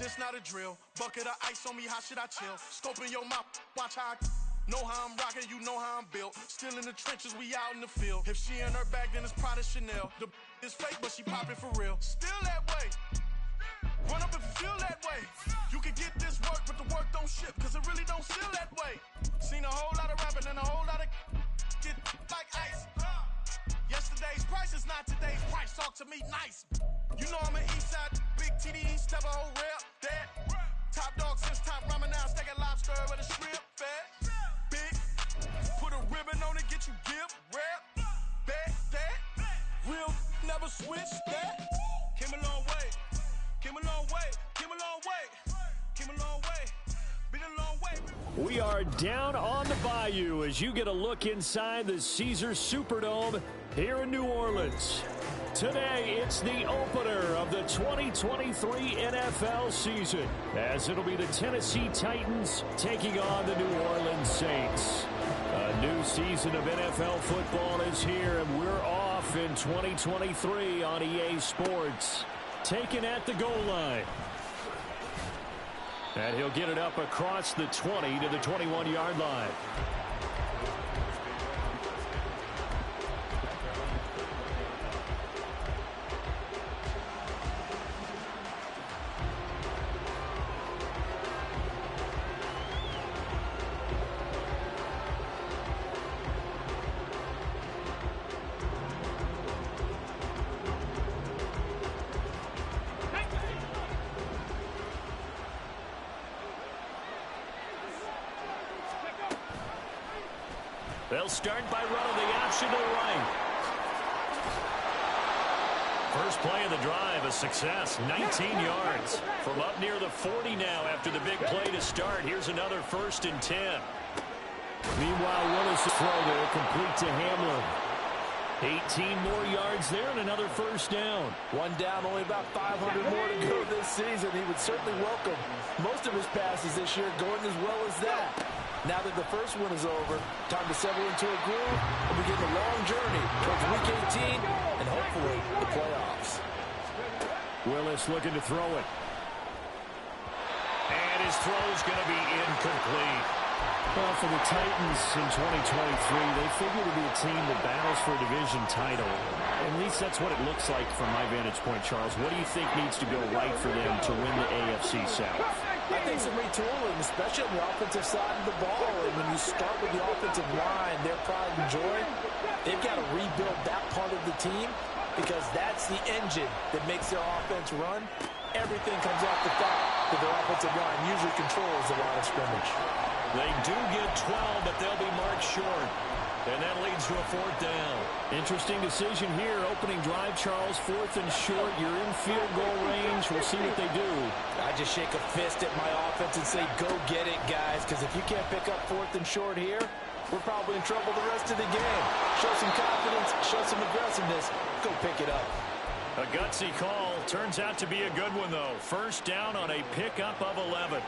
This not a drill. Bucket of ice on me, how should I chill? Scope in your mouth, watch how I know how I'm rocking, you know how I'm built. Still in the trenches, we out in the field. If she in her bag, then it's Prada Chanel. The is fake, but she poppin' for real. Still that way. Run up if you feel that way. You can get this work, but the work don't ship, cause it really don't feel that way. Seen a whole lot of rapping and a whole lot of get like ice. Yesterday's price is not today's price. Talk to me nice. You know I'm an east side, big TDE, step a whole rep, that. Top dog since top ramen now, steak a lobster with a shrimp, fat. Big, put a ribbon on it, get you give, rep, bet, that. Real, never switch, that. Came a long way, came a long way, came a long way, came a long way, been a long way. We are down on the bayou as you get a look inside the Caesars Superdome here in New Orleans. Today, it's the opener of the 2023 NFL season, as it'll be the Tennessee Titans taking on the New Orleans Saints. A new season of NFL football is here, and we're off in 2023 on EA Sports. Taken at the goal line. And he'll get it up across the 20 to the 21-yard line. They'll start by running the option to the right. First play of the drive, a success, 19 yards. From up near the 40 now after the big play to start. Here's another 1st and 10. Meanwhile, Willis' throw there, complete to Hamlin. 18 more yards there and another 1st down. One down, only about 500 more to go this season. He would certainly welcome most of his passes this year going as well as that. Now that the first one is over, time to settle into a groove and begin the long journey towards Week 18 and hopefully the playoffs. Willis looking to throw it. And his throw's going to be incomplete. Well, for the Titans in 2023, they figure to be a team that battles for a division title. At least that's what it looks like from my vantage point, Charles. What do you think needs to go right for them to win the AFC South? I think some retooling, especially on the offensive side of the ball. And when you start with the offensive line, their pride and joy, they've got to rebuild that part of the team because that's the engine that makes their offense run. Everything comes off the fact that their offensive line usually controls the line of scrimmage. They do get 12, but they'll be marked short. And that leads to a 4th down. Interesting decision here. Opening drive, Charles. 4th and short. You're in field goal range. We'll see what they do. I just shake a fist at my offense and say, go get it, guys. Because if you can't pick up 4th and short here, we're probably in trouble the rest of the game. Show some confidence. Show some aggressiveness. Go pick it up. A gutsy call. Turns out to be a good one, though. 1st down on a pickup of 11.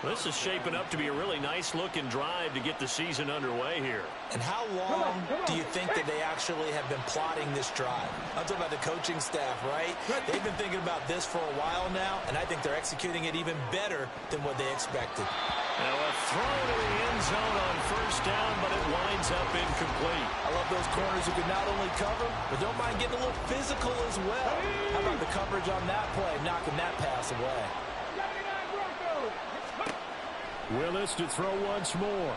This is shaping up to be a really nice-looking drive to get the season underway here. And how long do you think that they actually have been plotting this drive? I'm talking about the coaching staff, right? They've been thinking about this for a while now, and I think they're executing it even better than what they expected. Now a throw to the end zone on 1st down, but it winds up incomplete. I love those corners who can not only cover, but don't mind getting a little physical as well. How about the coverage on that play, knocking that pass away? Willis to throw once more.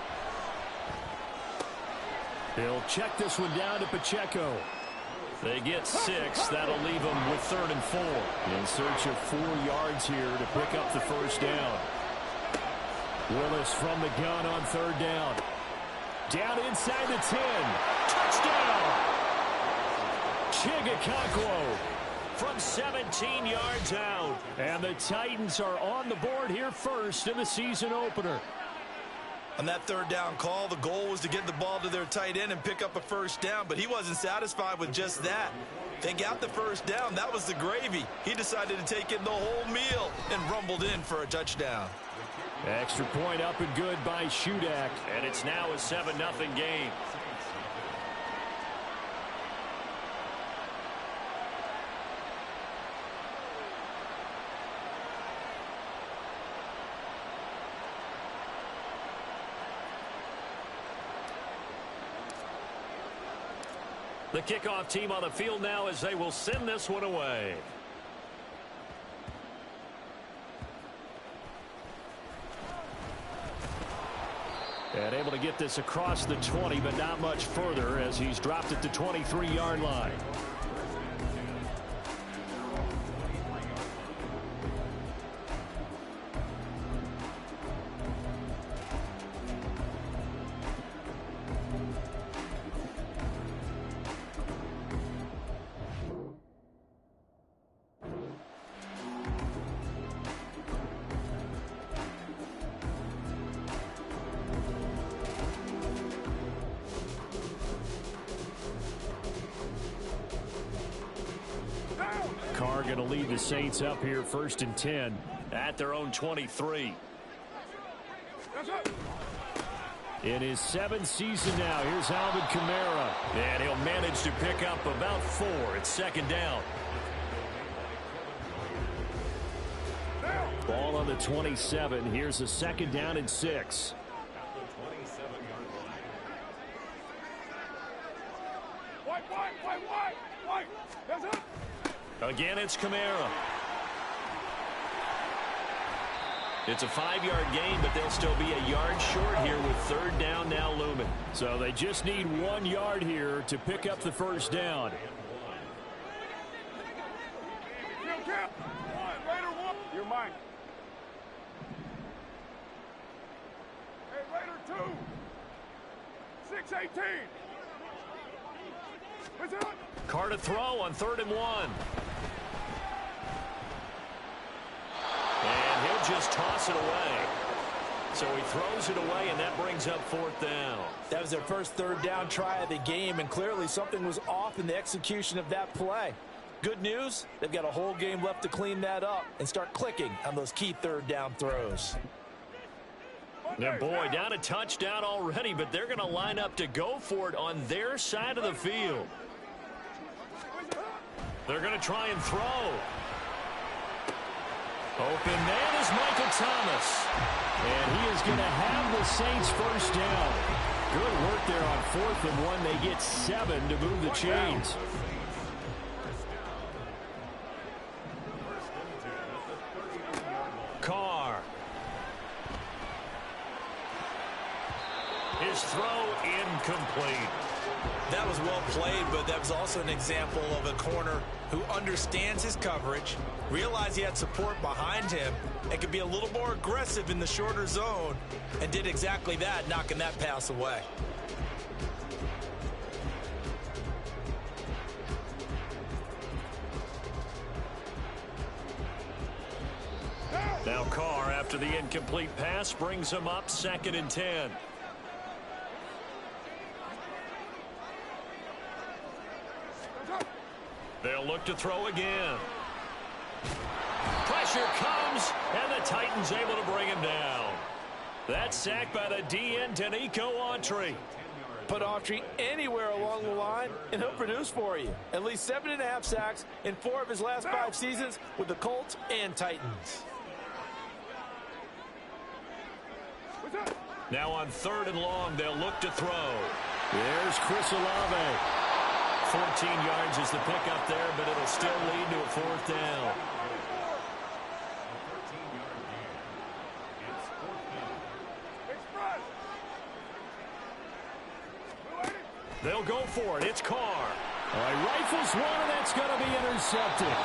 He'll check this one down to Pacheco. They get 6. That'll leave them with 3rd and 4. In search of 4 yards here to pick up the 1st down. Willis from the gun on 3rd down. Down inside the 10. Touchdown! Chigakakwo from 17 yards out. And the Titans are on the board here first in the season opener. On that 3rd down call, the goal was to get the ball to their tight end and pick up a 1st down, but he wasn't satisfied with just that. They got the 1st down. That was the gravy. He decided to take in the whole meal and rumbled in for a touchdown. Extra point up and good by Shudak. And it's now a 7-0 game. The kickoff team on the field now as they will send this one away. And able to get this across the 20, but not much further as he's dropped at the 23-yard line. Carr going to lead the Saints up here 1st and 10 at their own 23. In his 7th season now, here's Alvin Kamara. And he'll manage to pick up about 4. It's 2nd down. Ball on the 27. Here's a 2nd down and 6. Again, it's Kamara. It's a 5-yard gain, but they'll still be a yard short here with 3rd down now looming. So they just need 1 yard here to pick up the 1st down. You're mine. Hey, Raider 2. 6-18. What's it? Carr to throw on 3rd and 1. And he'll just toss it away. So he throws it away, and that brings up 4th down. That was their first 3rd down try of the game, and clearly something was off in the execution of that play. Good news, they've got a whole game left to clean that up and start clicking on those key 3rd down throws. And boy, down a touchdown already, but they're going to line up to go for it on their side of the field. They're going to try and throw. Open man is Michael Thomas. And he is going to have the Saints 1st down. Good work there on 4th and 1. They get 7 to move the chains. Carr. His throw incomplete. That was well played, but that was also an example of a corner who understands his coverage, realized he had support behind him, and could be a little more aggressive in the shorter zone, and did exactly that, knocking that pass away. Now Carr, after the incomplete pass, brings him up 2nd and 10. They'll look to throw again. Pressure comes, and the Titans able to bring him down. That's sacked by the DN, Denico Autry. Put Autry anywhere along the line, and he'll produce for you. At least 7.5 sacks in 4 of his last 5 seasons with the Colts and Titans. Now on 3rd and long, they'll look to throw. There's Chris Olave. 14 yards is the pickup there, but it'll still lead to a 4th down. They'll go for it. It's Carr. He rifles one, and that's going to be intercepted.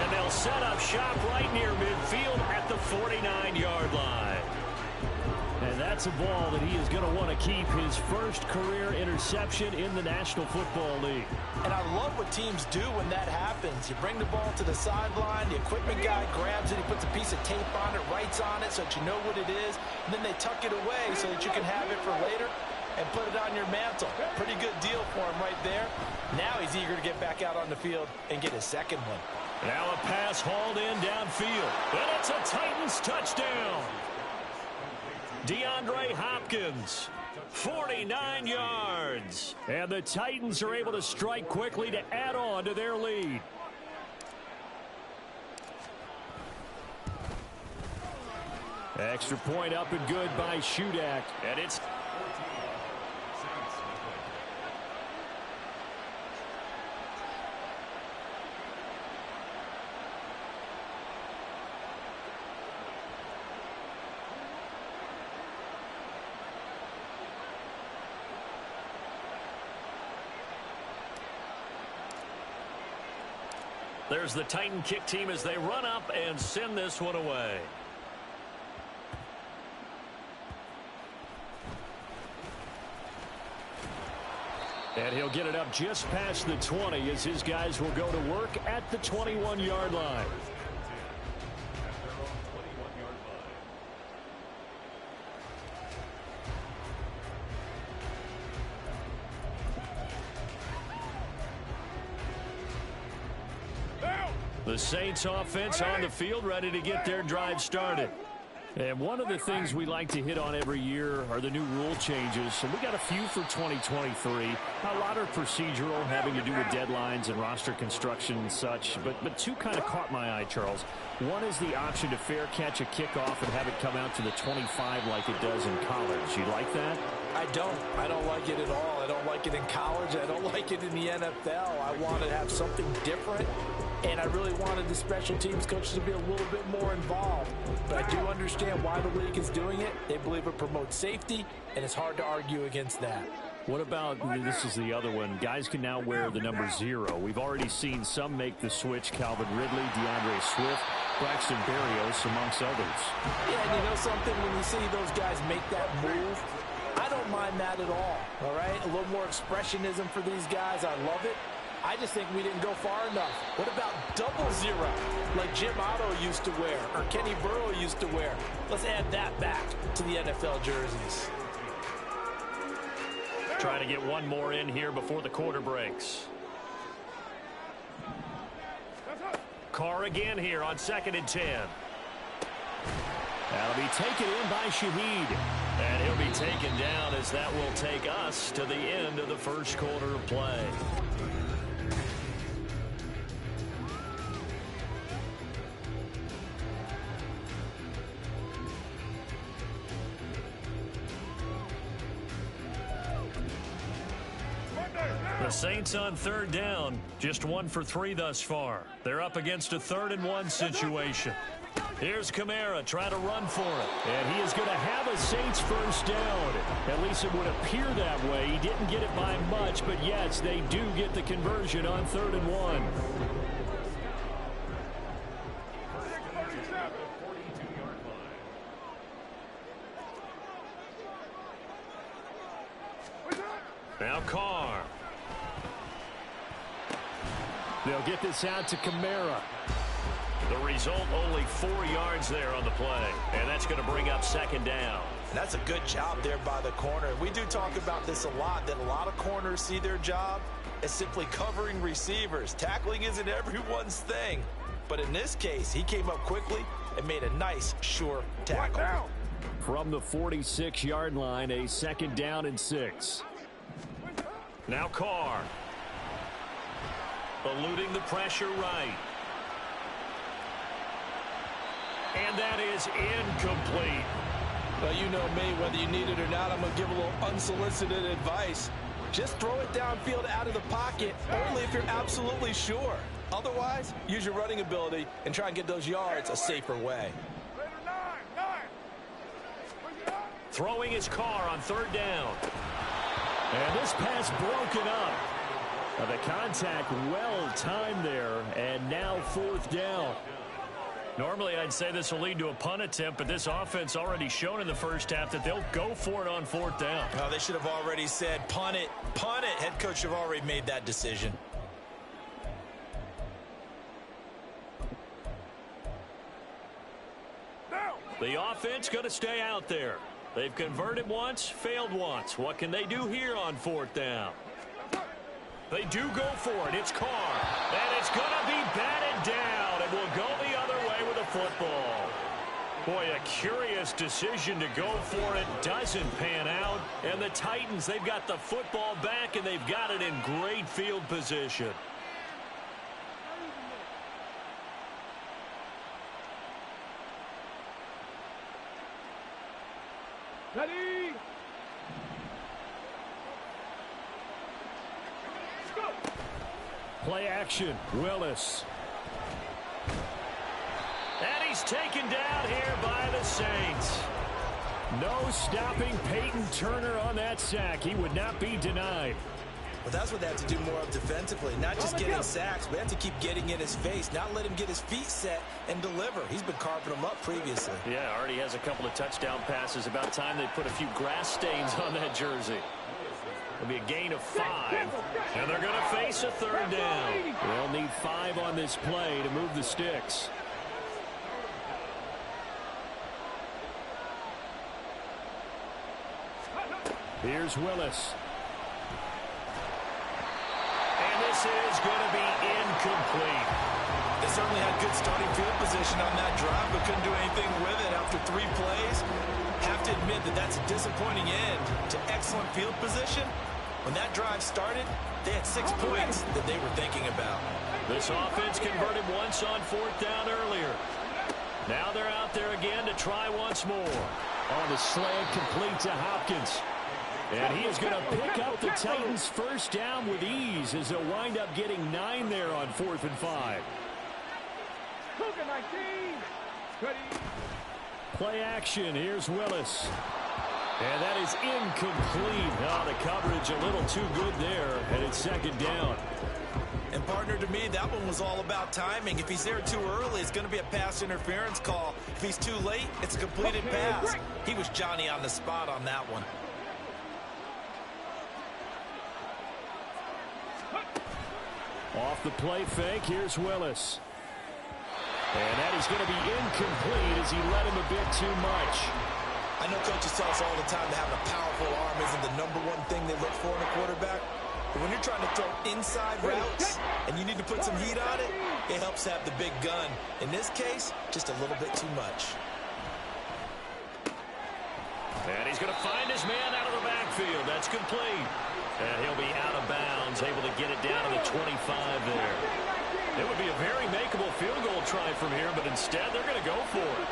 And they'll set up shop right near midfield at the 49-yard line. And that's a ball that he is going to want to keep, his first career interception in the National Football League. And I love what teams do when that happens. You bring the ball to the sideline, the equipment guy grabs it, he puts a piece of tape on it, writes on it so that you know what it is, and then they tuck it away so that you can have it for later and put it on your mantle. Pretty good deal for him right there. Now he's eager to get back out on the field and get his 2nd one. Now a pass hauled in downfield. And it's a Titans touchdown. DeAndre Hopkins, 49 yards. And the Titans are able to strike quickly to add on to their lead. Extra point up and good by Shudak. And it's There's the Titan kick team as they run up and send this one away. And he'll get it up just past the 20 as his guys will go to work at the 21-yard line. The Saints offense on the field, ready to get their drive started. And one of the things we like to hit on every year are the new rule changes. So we got a few for 2023. A lot are procedural, having to do with deadlines and roster construction and such. But two kind of caught my eye, Charles. One is the option to fair catch a kickoff and have it come out to the 25 like it does in college. You like that? I don't like it at all. I don't like it in college. I don't like it in the NFL. I want to have something different. And I really wanted the special teams coaches to be a little bit more involved. But I do understand why the league is doing it. They believe it promotes safety, and it's hard to argue against that. What about, this is the other one, guys can now wear the number 0. We've already seen some make the switch, Calvin Ridley, DeAndre Swift, Braxton Berrios, amongst others. Yeah, and you know something, when you see those guys make that move, I don't mind that at all right? A little more expressionism for these guys. I love it. I just think we didn't go far enough. What about double 0, like Jim Otto used to wear, or Kenny Burrow used to wear? Let's add that back to the NFL jerseys. Trying to get one more in here before the quarter breaks. Carr again here on 2nd and 10. That'll be taken in by Shaheed. And he'll be taken down as that will take us to the end of the first quarter of play. The Saints on 3rd down, just 1 for 3 thus far. They're up against a 3rd and 1 situation. Here's Kamara trying to run for it. And he is going to have a Saints first down. At least it would appear that way. He didn't get it by much, but yes, they do get the conversion on 3rd and 1. Now Carr. They'll get this out to Kamara. The result, only 4 yards there on the play. And that's going to bring up 2nd down. That's a good job there by the corner. We do talk about this a lot, that a lot of corners see their job as simply covering receivers. Tackling isn't everyone's thing. But in this case, he came up quickly and made a nice, sure tackle. From the 46-yard line, a 2nd down and 6. Now Carr. Eluding the pressure right. And that is incomplete. Well, you know me, whether you need it or not, I'm going to give a little unsolicited advice. Just throw it downfield out of the pocket, only if you're absolutely sure. Otherwise, use your running ability and try and get those yards a safer way. Throwing his Carr on 3rd down. And this pass broken up. The contact well timed there, and now 4th down. Normally, I'd say this will lead to a punt attempt, but this offense already shown in the first half that they'll go for it on 4th down. Oh, they should have already said, punt it, punt it. Head coach should have already made that decision. The offense going to stay out there. They've converted once, failed once. What can they do here on 4th down? They do go for it. It's Carr. And it's going to be batted down. It will go the other way with a football. Boy, a curious decision to go for it. Doesn't pan out. And the Titans, they've got the football back, and they've got it in great field position. Ready? Play action. Willis. And he's taken down here by the Saints. No stopping Peyton Turner on that sack. He would not be denied. Well, that's what they have to do more of defensively, not just getting sacks, but have to keep getting in his face, not let him get his feet set and deliver. He's been carving them up previously. Yeah, already has a couple of touchdown passes. About time they put a few grass stains on that jersey. It'll be a gain of 5, and they're going to face a third down. They'll need 5 on this play to move the sticks. Here's Willis. And this is going to be incomplete. They certainly had good starting field position on that drive, but couldn't do anything with it after 3 plays. Have to admit that that's a disappointing end to excellent field position. When that drive started, they had 6 points that they were thinking about. This offense converted once on 4th down earlier. Now they're out there again to try once more. On the slant, complete to Hopkins. And he is going to pick up the Titans' first down with ease as they'll wind up getting 9 there on 4th and 5. Play action. Here's Willis. And that is incomplete. Oh, the coverage a little too good there, and it's 2nd down. And partner, to me, that one was all about timing. If he's there too early, it's going to be a pass interference call. If he's too late, it's a completed pass. He was Johnny on the spot on that one. Off the play fake, here's Willis. And that is going to be incomplete as he led him a bit too much. I know coaches tell us all the time that having a powerful arm isn't the #1 thing they look for in a quarterback. But when you're trying to throw inside routes and you need to put some heat on it, it helps have the big gun. In this case, just a little bit too much. And he's going to find his man out of the backfield. That's complete. And he'll be out of bounds, able to get it down to the 25 there. It would be a very makeable field goal try from here, but instead they're going to go for it.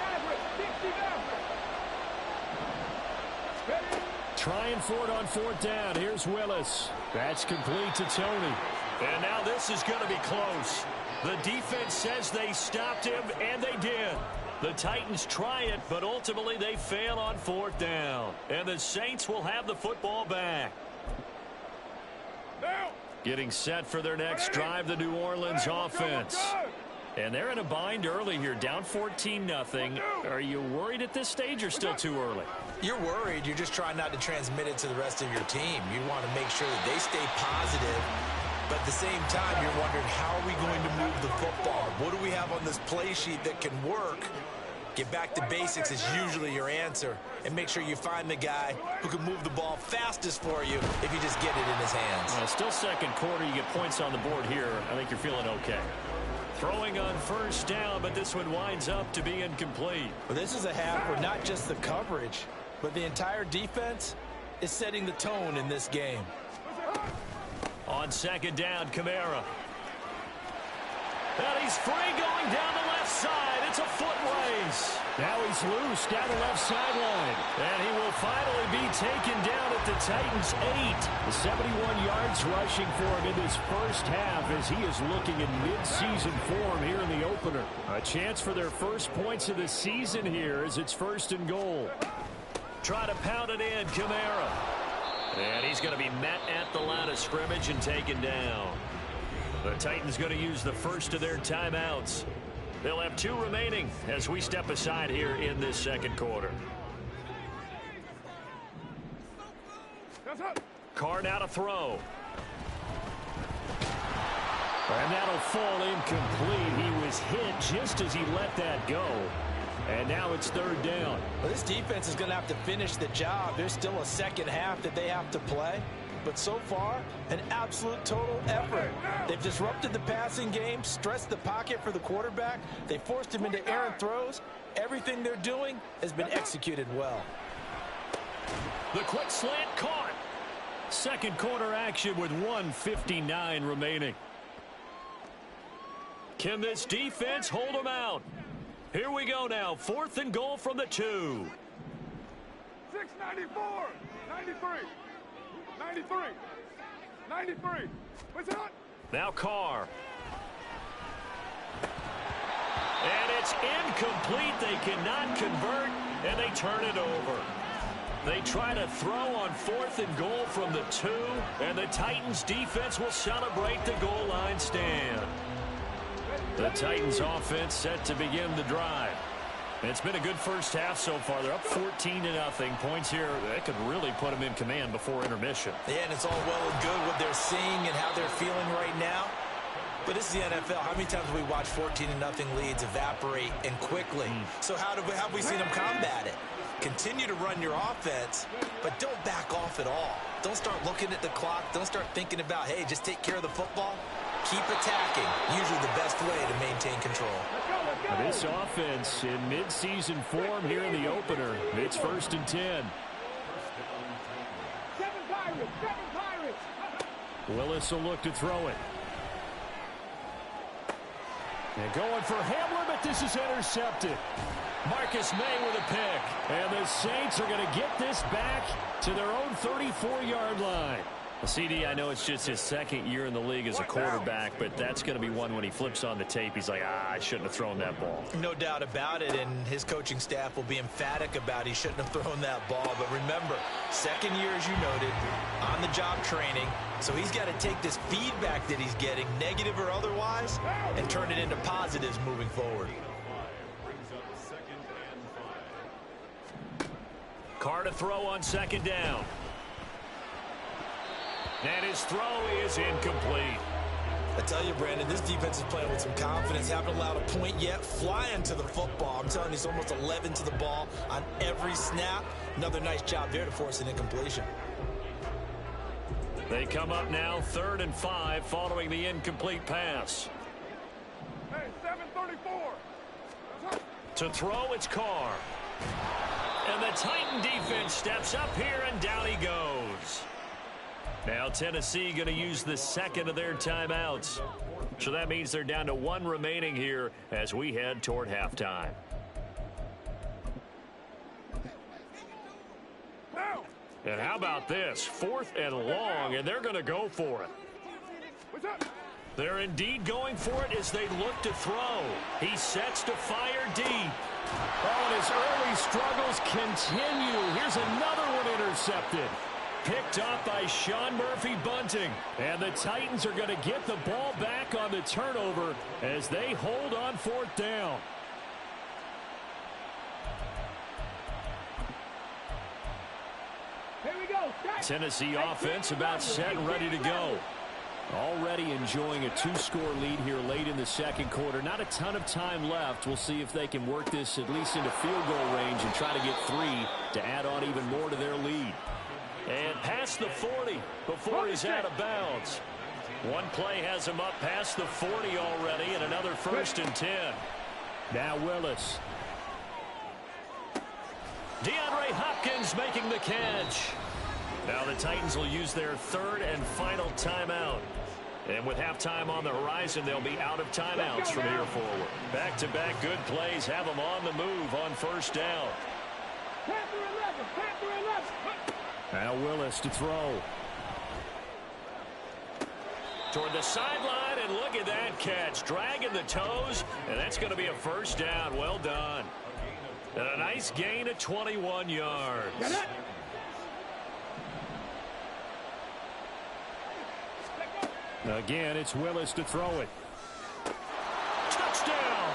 Trying for it on 4th down. Here's Willis. That's complete to Tony. And now this is going to be close. The defense says they stopped him, and they did. The Titans try it, but ultimately they fail on 4th down. And the Saints will have the football back. Getting set for their next drive, the New Orleans offense. And they're in a bind early here, down 14-0. Are you worried at this stage or still too early? You're worried. You're just trying not to transmit it to the rest of your team. You want to make sure that they stay positive. But at the same time, you're wondering, how are we going to move the football? What do we have on this play sheet that can work? Get back to basics is usually your answer. And make sure you find the guy who can move the ball fastest for you if you just get it in his hands. Still 2nd quarter. You get points on the board here. I think you're feeling okay. Throwing on 1st down, but this one winds up to be incomplete. Well, this is a half where not just the coverage, but the entire defense is setting the tone in this game. On 2nd down, Kamara. And he's free going down the left side. It's a foot race. Now he's loose down the left sideline. And he will finally be taken down at the Titans' 8. 71 yards rushing for him in this first half as he is looking in mid-season form here in the opener. A chance for their first points of the season here as it's 1st and goal. Try to pound it in, Kamara. And he's going to be met at the line of scrimmage and taken down. The Titans going to use the first of their timeouts. They'll have 2 remaining as we step aside here in this 2nd quarter. Carr now to throw. And that'll fall incomplete. He was hit just as he let that go. And now it's 3rd down. Well, this defense is going to have to finish the job. There's still a 2nd half that they have to play. But so far, an absolute total effort. They've disrupted the passing game, stressed the pocket for the quarterback. They forced him into errant throws. Everything they're doing has been executed well. The quick slant caught. 2nd quarter action with 1:59 remaining. Can this defense hold them out? Here we go now. 4th and goal from the 2. 694, 93. 93. 93. What's it on? Now Carr. And it's incomplete. They cannot convert, and they turn it over. They try to throw on 4th and goal from the 2, and the Titans defense will celebrate the goal line stand. The Titans offense set to begin the drive. It's been a good first half so far. They're up 14-0. Points here, that could really put them in command before intermission. Yeah, and it's all well and good what they're seeing and how they're feeling right now. But this is the NFL. How many times have we watched 14-0 leads evaporate and quickly? So how have we seen them combat it? Continue to run your offense, but don't back off at all. Don't start looking at the clock. Don't start thinking about, hey, just take care of the football. Keep attacking. Usually the best way to maintain control. This offense in mid-season form here in the opener. It's 1st and 10. Willis will look to throw it. And going for Hamler, but this is intercepted. Marcus May with a pick. And the Saints are going to get this back to their own 34-yard line. Well, CD, I know it's just his 2nd year in the league as a quarterback, but that's going to be one when he flips on the tape. He's like, I shouldn't have thrown that ball. No doubt about it, and his coaching staff will be emphatic about he shouldn't have thrown that ball. But remember, 2nd year, as you noted, on-the-job training. So he's got to take this feedback that he's getting, negative or otherwise, and turn it into positives moving forward. Carr to throw on 2nd down. And his throw is incomplete. I tell you, Brandon, this defense is playing with some confidence. Haven't allowed a point yet. Flying to the football. I'm telling you, it's almost 11 to the ball on every snap. Another nice job there to force an incompletion. They come up now 3rd and 5 following the incomplete pass. Hey, 734. To throw, it's Carr. And the Titan defense steps up here, and down he goes. Now Tennessee going to use the 2nd of their timeouts. So that means they're down to 1 remaining here as we head toward halftime. And how about this? 4th and long, and they're going to go for it. They're indeed going for it as they look to throw. He sets to fire deep. Oh, and his early struggles continue. Here's another one intercepted. Picked off by Sean Murphy-Bunting. And the Titans are going to get the ball back on the turnover as they hold on 4th down. Here we go. Tennessee offense about set and ready to go. Already enjoying a 2-score lead here late in the 2nd quarter. Not a ton of time left. We'll see if they can work this at least into field goal range and try to get 3 to add on even more to their lead. And past the 40 before he's out of bounds. One play has him up past the 40 already, and another 1st and 10. Now Willis. DeAndre Hopkins making the catch. Now the Titans will use their 3rd and final timeout. And with halftime on the horizon, they'll be out of timeouts from here forward. Back-to-back good plays have them on the move on 1st down. Now Willis to throw. Toward the sideline, and look at that catch. Dragging the toes, and that's going to be a 1st down. Well done. And a nice gain of 21 yards. Again, it's Willis to throw it. Touchdown!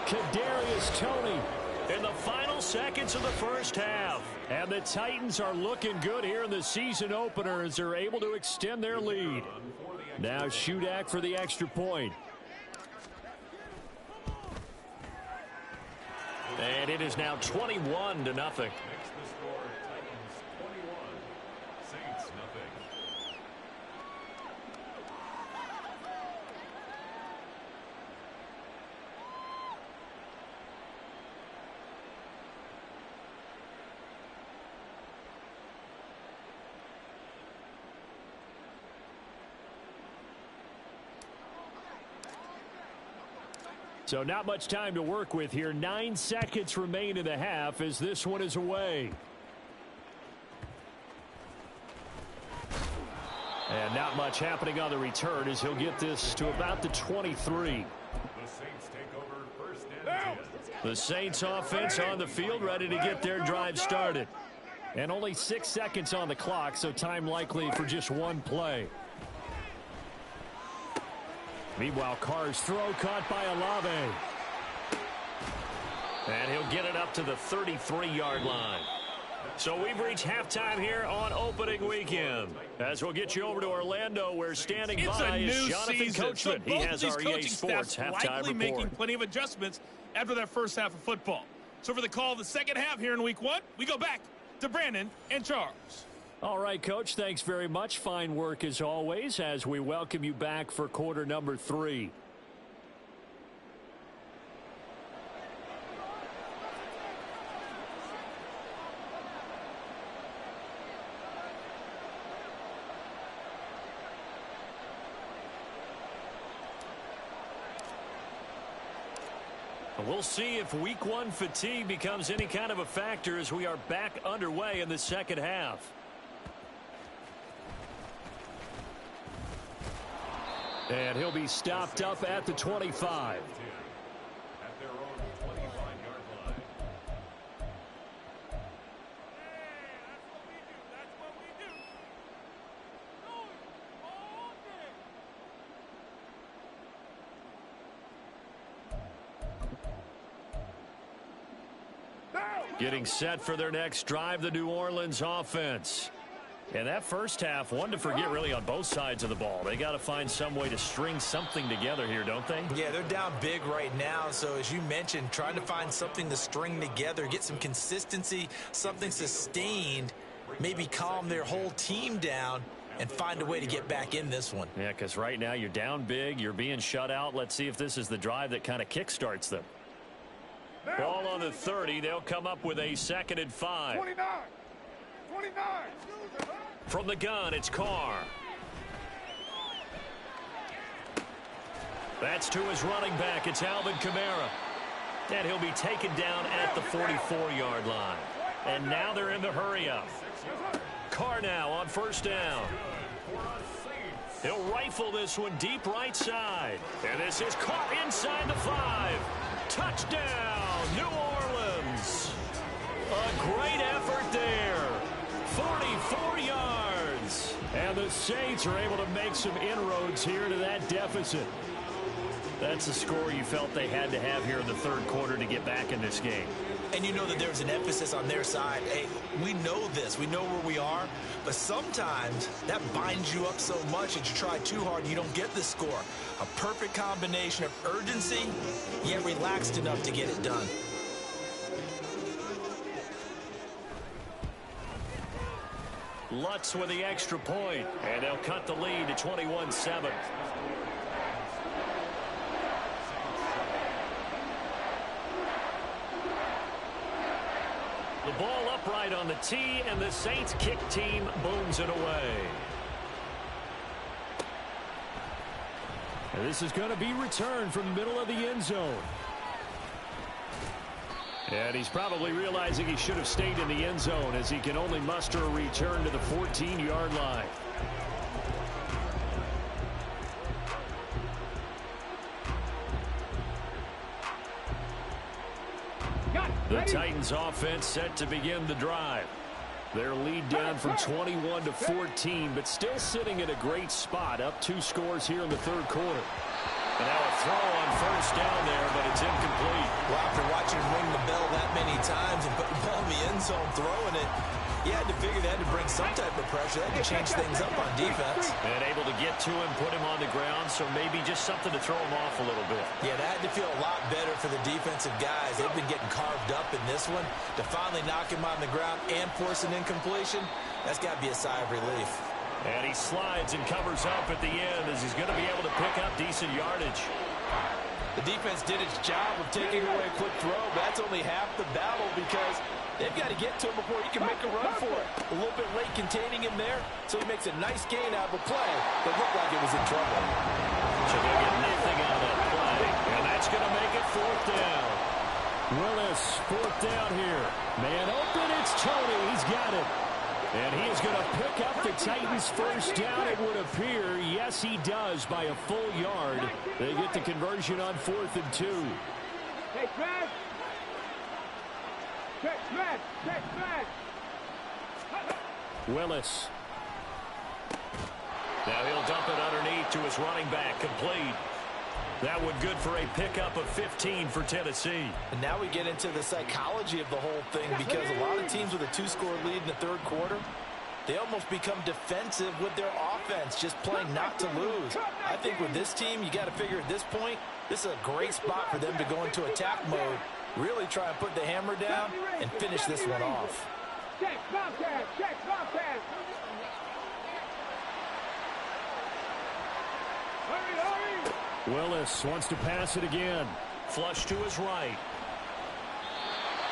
Kadarius Toney in the final seconds of the 1st half. And the Titans are looking good here in the season opener as they're able to extend their lead. Now Shudak for the extra point. And it is now 21-0. So not much time to work with here. 9 seconds remain in the half as this one is away. And not much happening on the return as he'll get this to about the 23. The Saints offense on the field, ready to get their drive started. And only 6 seconds on the clock, so time likely for just one play. Meanwhile, Carr's throw caught by Olave. And he'll get it up to the 33-yard line. So we've reached halftime here on opening weekend. As we'll get you over to Orlando, where standing by is Jonathan Coachman. He has our EA Sports halftime report. Making plenty of adjustments after that first half of football. So for the call of the second half here in week one, we go back to Brandon and Charles. All right, Coach, thanks very much. Fine work as always as we welcome you back for quarter number 3. We'll see if week one fatigue becomes any kind of a factor as we are back underway in the second half. And he'll be stopped up at the 25. Getting set for their next drive, the New Orleans offense. And that first half, one to forget really on both sides of the ball. They got to find some way to string something together here, don't they? Yeah, they're down big right now. So as you mentioned, trying to find something to string together, get some consistency, something sustained, maybe calm their whole team down and find a way to get back in this one. Yeah, because right now you're down big, you're being shut out. Let's see if this is the drive that kind of kickstarts them. Ball on the 30. They'll come up with a 2nd and 5. 29. From the gun, it's Carr. That's to his running back. It's Alvin Kamara. And he'll be taken down at the 44-yard line. And now they're in the hurry-up. Carr now on first down. He'll rifle this one deep right side. And this is caught inside the 5. Touchdown, New Orleans. A great effort there. 44 yards. And the Saints are able to make some inroads here to that deficit. That's a score you felt they had to have here in the third quarter to get back in this game. And you know that there's an emphasis on their side. Hey, we know this. We know where we are. But sometimes that binds you up so much that you try too hard and you don't get the score. A perfect combination of urgency, yet relaxed enough to get it done. Lutz with the extra point. And they'll cut the lead to 21-7. The ball upright on the tee, and the Saints kick team booms it away. And this is going to be returned from the middle of the end zone. And he's probably realizing he should have stayed in the end zone as he can only muster a return to the 14-yard line. The Titans offense set to begin the drive. Their lead down from 21 to 14, but still sitting at a great spot, up 2 scores here in the third quarter. And now a throw on first down there, but it's incomplete. Well, after watching him ring the bell that many times and put the ball in the end zone, throwing it, you had to figure they had to bring some type of pressure. They had to change things up on defense. And able to get to him, put him on the ground, so maybe just something to throw him off a little bit. Yeah, that had to feel a lot better for the defensive guys. They've been getting carved up in this one. To finally knock him on the ground and force an incompletion, that's got to be a sigh of relief. And he slides and covers up at the end as he's going to be able to pick up decent yardage. The defense did its job of taking away a quick throw, but that's only half the battle because they've got to get to him before he can make a run for it. A little bit late containing him there, so he makes a nice gain out of a play that looked like it was in trouble. So they'll get nothing out of that play, and that's going to make it 4th down. Willis, 4th down here. Man open, it's Tony. He's got it. And he is going to pick up the Titans' first down, it would appear. Yes, he does by a full yard. They get the conversion on 4th and 2. Hey, Smash! Check, Smash! Check, Smash! Willis. Now he'll dump it underneath to his running back, complete. That one good for a pickup of 15 for Tennessee. And now we get into the psychology of the whole thing, because a lot of teams with a 2-score lead in the third quarter, they almost become defensive with their offense, just playing not to lose. I think with this team, you got to figure at this point, this is a great spot for them to go into attack mode, really try and put the hammer down and finish this one off. Check, Bobcat! Check, Bobcat! Hurry, hurry! Willis wants to pass it again. Flush to his right.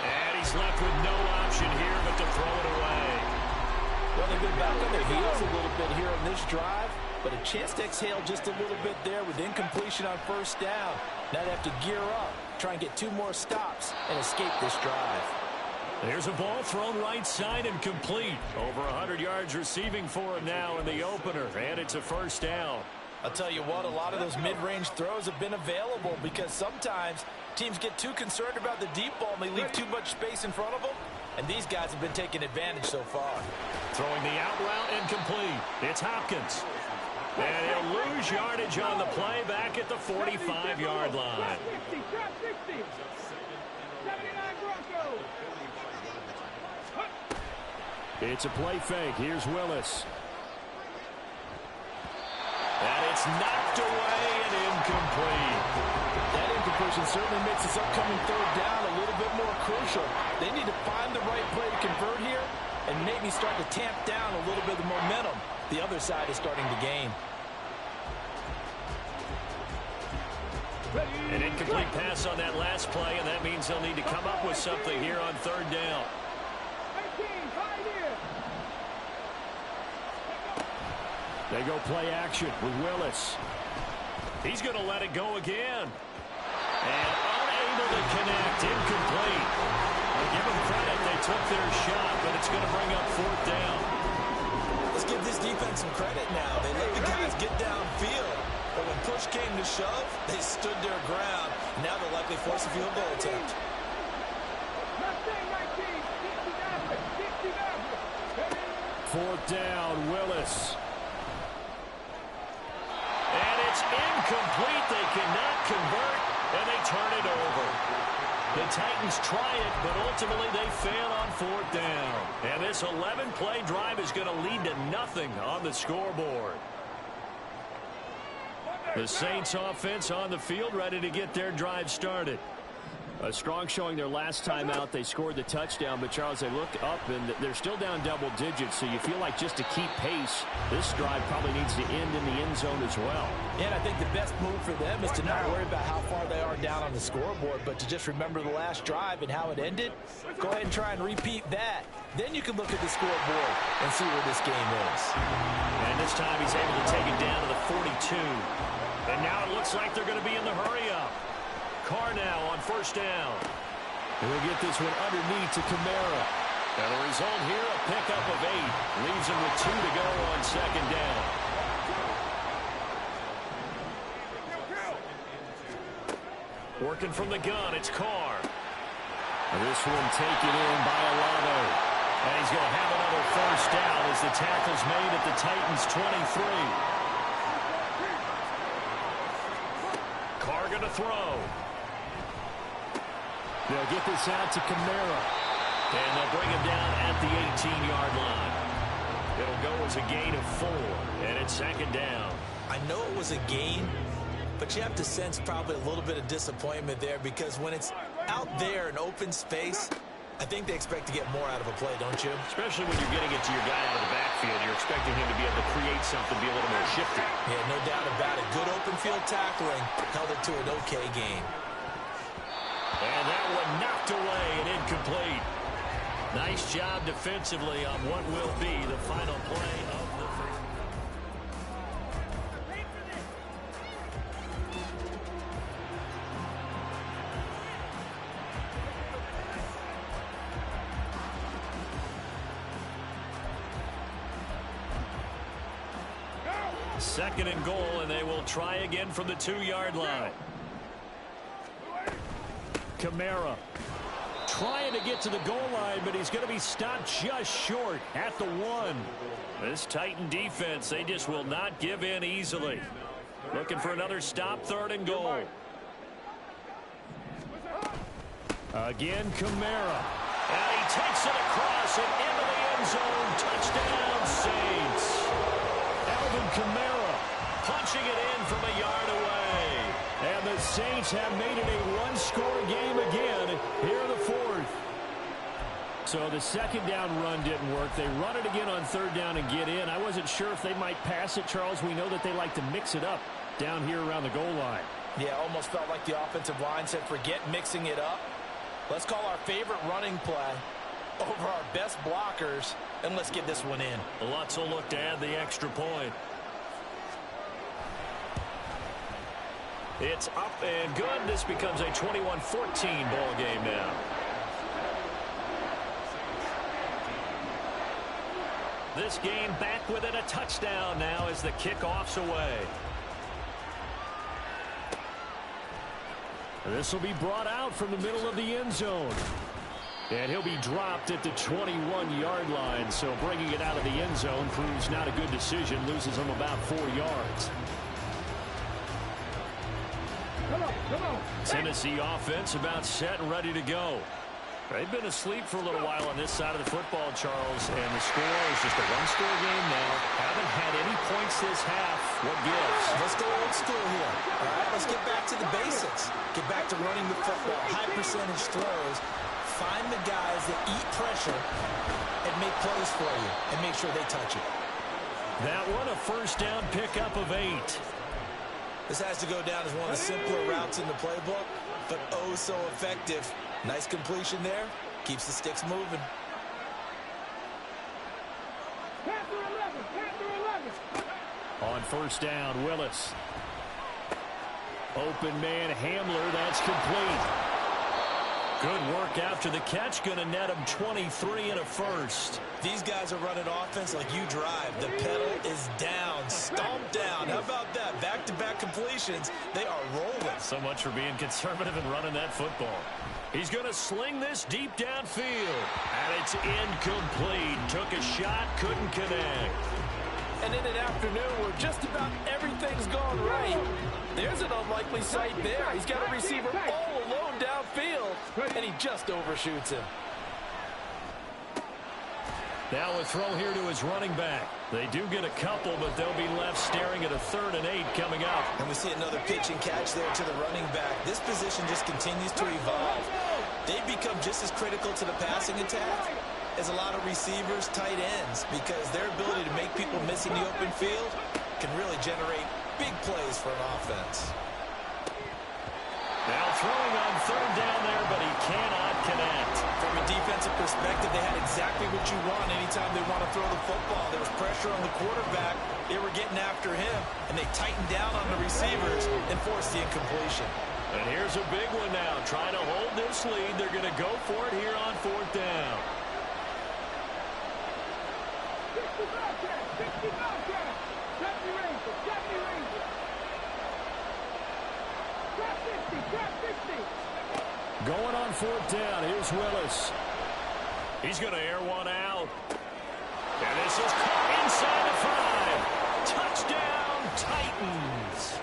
And he's left with no option here but to throw it away. Well, they've been back on their heels a little bit here on this drive, but a chance to exhale just a little bit there with incompletion on first down. Now they have to gear up, try and get 2 more stops and escape this drive. There's a ball thrown right side and complete. Over 100 yards receiving for him now in the opener, and it's a first down. I'll tell you what, a lot of those mid-range throws have been available because sometimes teams get too concerned about the deep ball and they leave too much space in front of them, and these guys have been taking advantage so far. Throwing the out route incomplete. It's Hopkins. And he'll lose yardage on the play back at the 45-yard line. 60, 79 Broncos! It's a play fake. Here's Willis. And it's knocked away and incomplete. That incompletion certainly makes this upcoming third down a little bit more crucial. They need to find the right play to convert here and maybe start to tamp down a little bit of the momentum the other side is starting to gain. An incomplete pass on that last play, and that means they'll need to come up with something here on third down. 18, right here! They go play action with Willis. He's going to let it go again. And unable to connect, incomplete. I'll give them credit, they took their shot, but it's going to bring up 4th down. Let's give this defense some credit now. They let the guys get downfield, but when push came to shove, they stood their ground. Now they'll likely force a field goal attempt. 4th down, Willis. And it's incomplete. They cannot convert, and they turn it over. The Titans try it, but ultimately they fail on 4th down. And this 11-play drive is going to lead to nothing on the scoreboard. The Saints offense on the field, ready to get their drive started. A strong showing their last time out. They scored the touchdown, but Charles, they look up and they're still down double digits, so you feel like just to keep pace, this drive probably needs to end in the end zone as well. And I think the best move for them is to not worry about how far they are down on the scoreboard, but to just remember the last drive and how it ended. Go ahead and try and repeat that. Then you can look at the scoreboard and see where this game is. And this time he's able to take it down to the 42. And now it looks like they're going to be in the hurry-up. Carr now on first down. And we'll get this one underneath to Kamara. And the result here, a pickup of 8. Leaves him with 2 to go on second down. Working from the gun, it's Carr. And this one taken in by Olave. And he's going to have another first down as the tackle's made at the Titans' 23. Carr going to throw. They'll get this out to Kamara. And they'll bring him down at the 18-yard line. It'll go as a gain of 4. And it's second down. I know it was a gain, but you have to sense probably a little bit of disappointment there, because when it's out there in open space, I think they expect to get more out of a play, don't you? Especially when you're getting it to your guy out of the backfield. You're expecting him to be able to create something, be a little more shifty. Yeah, no doubt about it. Good open field tackling held it to an okay game. And that one knocked away and incomplete. Nice job defensively on what will be the final play of the first. 2nd and goal, and they will try again from the 2-yard line. Kamara trying to get to the goal line, but he's going to be stopped just short at the 1. This Titan defense, they just will not give in easily. Looking for another stop, 3rd and goal. Again, Kamara. And he takes it across and into the end zone. Touchdown, Saints. Alvin Kamara punching it in from a yard away. And the Saints have made it a one-score game again here in the 4th. So the 2nd down run didn't work. They run it again on 3rd down and get in. I wasn't sure if they might pass it, Charles. We know that they like to mix it up down here around the goal line. Yeah, almost felt like the offensive line said, forget mixing it up. Let's call our favorite running play over our best blockers, and let's get this one in. Lutz will look to add the extra point. It's up and good. This becomes a 21-14 ball game now. This game back within a touchdown now as the kickoff's away. This will be brought out from the middle of the end zone. And he'll be dropped at the 21-yard line. So bringing it out of the end zone proves not a good decision. Loses him about 4 yards. Come on. Tennessee offense about set and ready to go. They've been asleep for a little while on this side of the football, Charles, and the score is just a one-score game now. Haven't had any points this half. What gives? Let's go old school here. All right, let's get back to the basics. Get back to running the football, high percentage throws. Find the guys that eat pressure and make plays for you and make sure they touch it. That one, a 1st down pickup of 8. This has to go down as one of the simpler routes in the playbook, but oh so effective. Nice completion there. Keeps the sticks moving. Panther 11. On 1st down, Willis. Open man, Hamler. That's complete. Good work after the catch. Going to net him 23 and a 1st. These guys are running offense like you drive. The pedal is down, stomped down. How about that? Back-to-back completions. They are rolling. So much for being conservative and running that football. He's going to sling this deep downfield. And it's incomplete. Took a shot, couldn't connect. And in an afternoon where just about everything's gone right, there's an unlikely sight there. He's got a receiver all alone downfield, and he just overshoots him. Now a throw here to his running back. They do get a couple, but they'll be left staring at a 3rd and 8 coming up. And we see another pitch and catch there to the running back. This position just continues to evolve. They become just as critical to the passing attack as a lot of receivers, tight ends, because their ability to make people miss in the open field can really generate big plays for an offense. Now throwing on 3rd down there, but he cannot connect. From a defensive perspective, they had exactly what you want anytime they want to throw the football. There was pressure on the quarterback. They were getting after him, and they tightened down on the receivers and forced the incompletion. And here's a big one now. Trying to hold this lead. They're going to go for it here on 4th down. 60 Bobcats. 70 Rangers. Trap 60. Going on 4th down. Here's Willis. He's going to air one out. And this is caught inside the 5. Touchdown, Titans.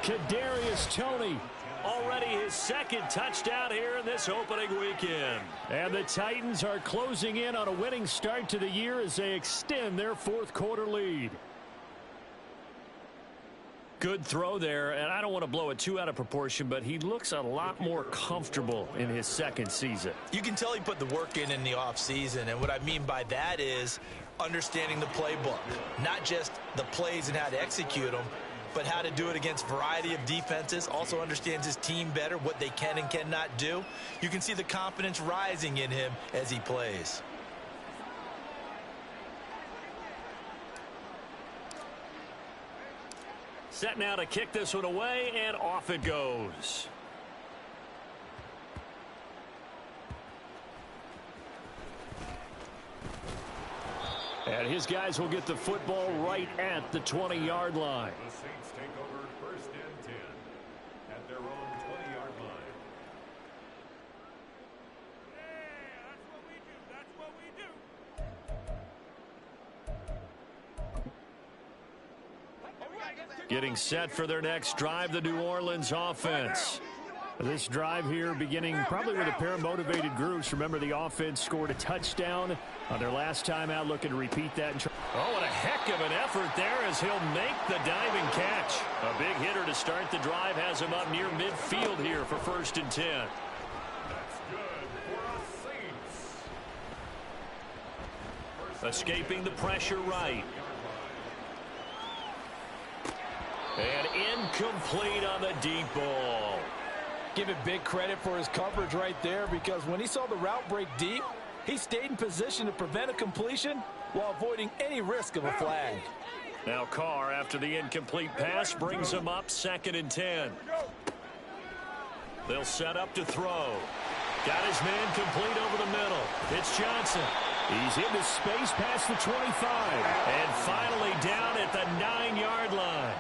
Kadarius Toney. Already his 2nd touchdown here in this opening weekend. And the Titans are closing in on a winning start to the year as they extend their 4th quarter lead. Good throw there, and I don't want to blow it too out of proportion, but he looks a lot more comfortable in his 2nd season. You can tell he put the work in the offseason, and what I mean by that is understanding the playbook. Not just the plays and how to execute them, but how to do it against a variety of defenses. Also understands his team better, what they can and cannot do. You can see the confidence rising in him as he plays. Set now to kick this one away, and off it goes. And his guys will get the football right at the 20-yard line. The Saints take over 1st and 10 at their own 20-yard line. That's what we do. Getting set for their next drive, the New Orleans offense. This drive here beginning probably with a pair of motivated groups. Remember, the offense scored a touchdown on their last time out, looking to repeat that. Oh, what a heck of an effort there as he'll make the diving catch. A big hitter to start the drive has him up near midfield here for 1st and 10. That's good for us Saints. Escaping the pressure right. And incomplete on the deep ball. Give it big credit for his coverage right there, because when he saw the route break deep, he stayed in position to prevent a completion while avoiding any risk of a flag. Now Carr, after the incomplete pass, brings him up 2nd and 10. They'll set up to throw. Got his man complete over the middle. It's Johnson. He's into space past the 25. And finally down at the 9-yard line.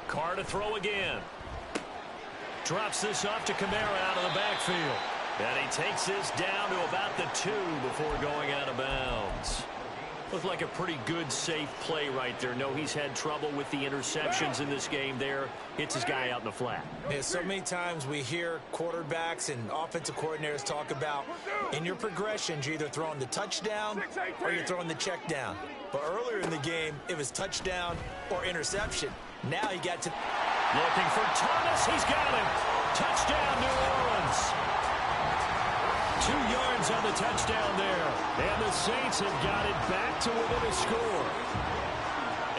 Carr to throw again. Drops this off to Kamara out of the backfield. And he takes this down to about the 2 before going out of bounds. Looked like a pretty good, safe play right there. No, he's had trouble with the interceptions in this game there. Hits his guy out in the flat. Yeah, so many times we hear quarterbacks and offensive coordinators talk about in your progressions, you're either throwing the touchdown or you're throwing the check down. But earlier in the game, it was touchdown or interception. Now he got to... Looking for Thomas. He's got him. Touchdown, New Orleans. 2 yards on the touchdown there. And the Saints have got it back to within a score.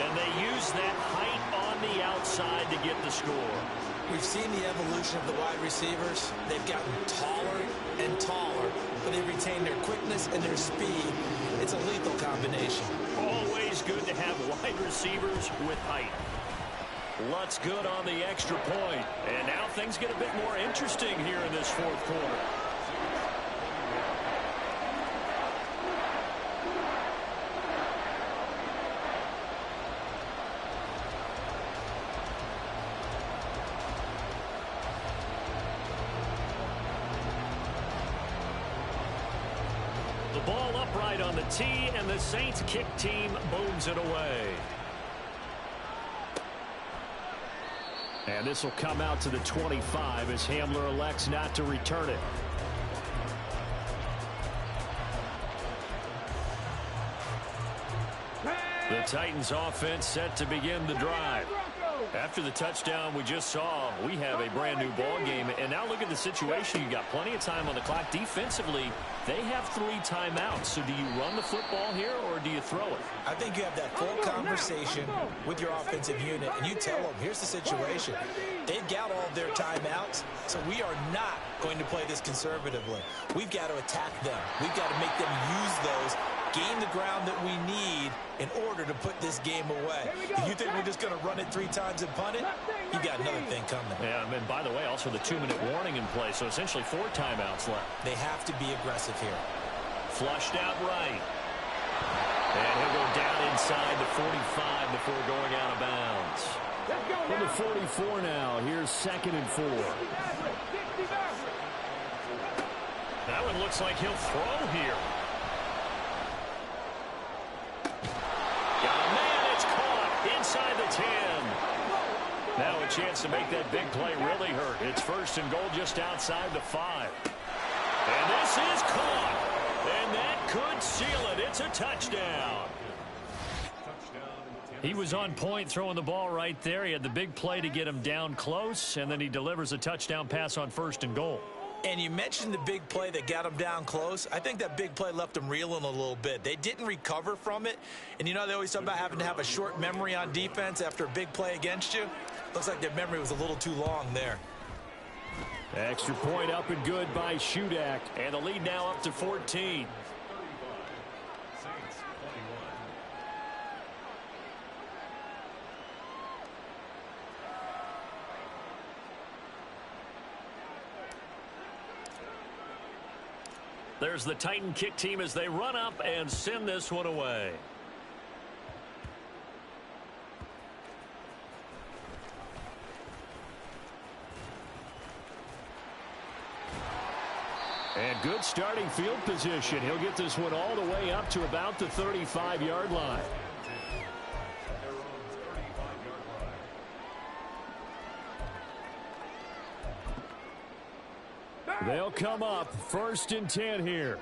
And they use that height on the outside to get the score. We've seen the evolution of the wide receivers. They've gotten taller and taller, but they retain their quickness and their speed. It's a lethal combination. Always good to have wide receivers with height. Lutz good on the extra point. And now things get a bit more interesting here in this 4th quarter. The ball upright on the tee, and the Saints kick team booms it away. And this will come out to the 25 as Hamler elects not to return it. The Titans offense set to begin the drive. After the touchdown we just saw, we have a brand new ball game. And now look at the situation. You got plenty of time on the clock. Defensively, they have 3 timeouts. So do you run the football here or do you throw it? I think you have that full conversation with your offensive unit, and you tell them, here's the situation. They've got all of their timeouts, so we are not going to play this conservatively. We've got to attack them. We've got to make them use those, gain the ground that we need in order to put this game away. If you think we're just going to run it 3 times and punt it, you got another thing coming. Yeah, and by the way, also the 2-minute warning in play, so essentially 4 timeouts left. They have to be aggressive here. Flushed out right. And he'll go down inside the 45 before going out of bounds. From the 44 now, here's 2nd and 4. That one looks like he'll throw here. Got a man, it's caught inside the 10. Now a chance to make that big play really hurt. It's 1st and goal just outside the 5. And this is caught. And that could seal it. It's a touchdown. He was on point throwing the ball right there. He had the big play to get him down close, and then he delivers a touchdown pass on 1st and goal. And you mentioned the big play that got him down close. I think that big play left him reeling a little bit. They didn't recover from it. And you know, they always talk about having to have a short memory on defense after a big play against you. Looks like their memory was a little too long there. Extra point up and good by Shudak. And the lead now up to 14. There's the Titan kick team as they run up and send this one away. And good starting field position. He'll get this one all the way up to about the 35-yard line. They'll come up 1st and 10 here.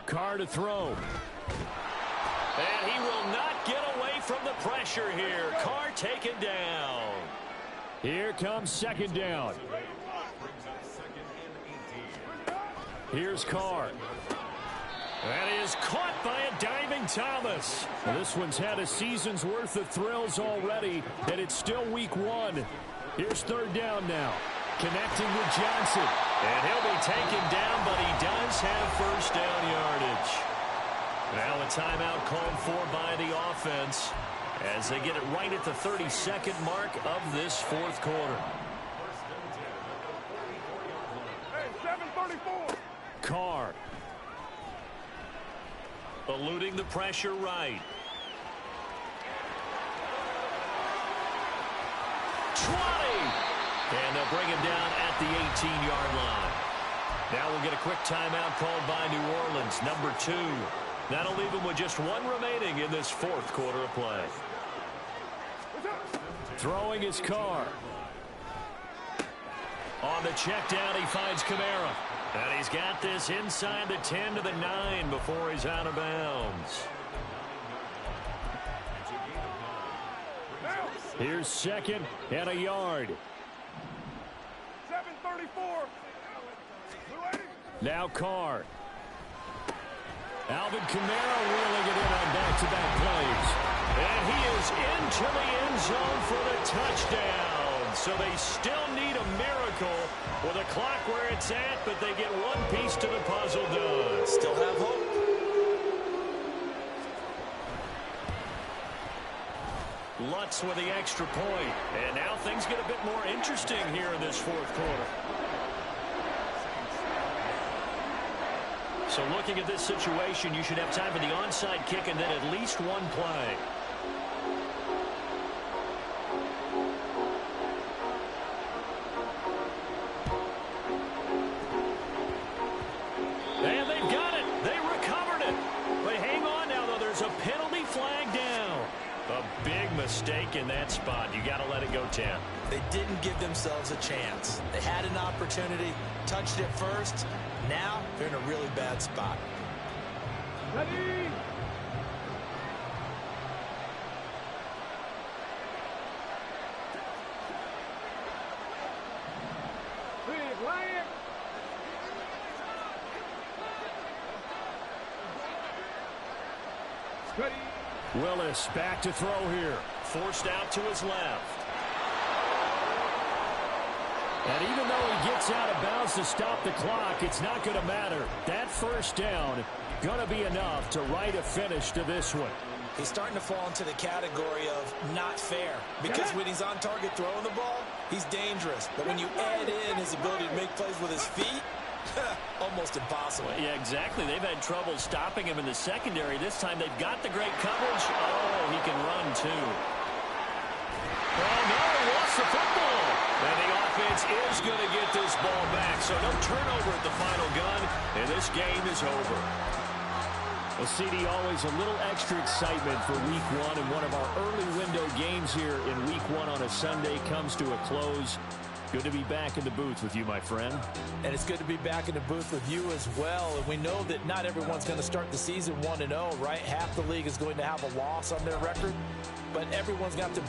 Carr to throw. And he will not get away from the pressure here. Carr taken down. Here comes 2nd down. Here's Carr. That is caught by a diving Thomas. This one's had a season's worth of thrills already, and it's still week 1. Here's 3rd down now. Connecting with Johnson. And he'll be taken down, but he does have 1st down yardage. Now a timeout called for by the offense as they get it right at the 32nd mark of this 4th quarter. Hey, 7:34. Carr. Eluding the pressure right. 20. And they'll bring him down at the 18-yard line. Now we'll get a quick timeout called by New Orleans, number 2. That'll leave him with just 1 remaining in this 4th quarter of play. Throwing his Carr. On the check down, he finds Kamara. And he's got this inside the 10 to the 9 before he's out of bounds. Here's 2nd and a yard. 7:34. Now Carr. Alvin Kamara wheeling it in on back-to-back plays. And he is into the end zone for the touchdown. So they still need a miracle with a clock where it's at, but they get one piece to the puzzle done. Still have hope. Lutz with the extra point. And now things get a bit more interesting here in this 4th quarter. So looking at this situation, you should have time for the onside kick and then at least 1 play. And they've got it. They recovered it. But hang on now, though. There's a penalty flag down. A big mistake in that spot. You got to let it go 10. They didn't give themselves a chance. They had an opportunity, touched it first. Now they're in a really bad spot. Ready. Big Lion. Ready. Willis back to throw here. Forced out to his left. And even though he gets out of bounds to stop the clock, it's not going to matter. That 1st down going to be enough to write a finish to this one. He's starting to fall into the category of not fair. Because when he's on target throwing the ball, he's dangerous. But when you add in his ability to make plays with his feet, almost impossible. Yeah, exactly. They've had trouble stopping him in the secondary. This time they've got the great coverage. Oh, he can run too. Oh, no, he lost the football. And the offense is going to get this ball back. So no turnover at the final gun, and this game is over. Well, CD, always a little extra excitement for week 1, and one of our early window games here in week 1 on a Sunday comes to a close. Good to be back in the booth with you, my friend. And it's good to be back in the booth with you as well. And we know that not everyone's going to start the season 1-0, right? Half the league is going to have a loss on their record, but everyone's got to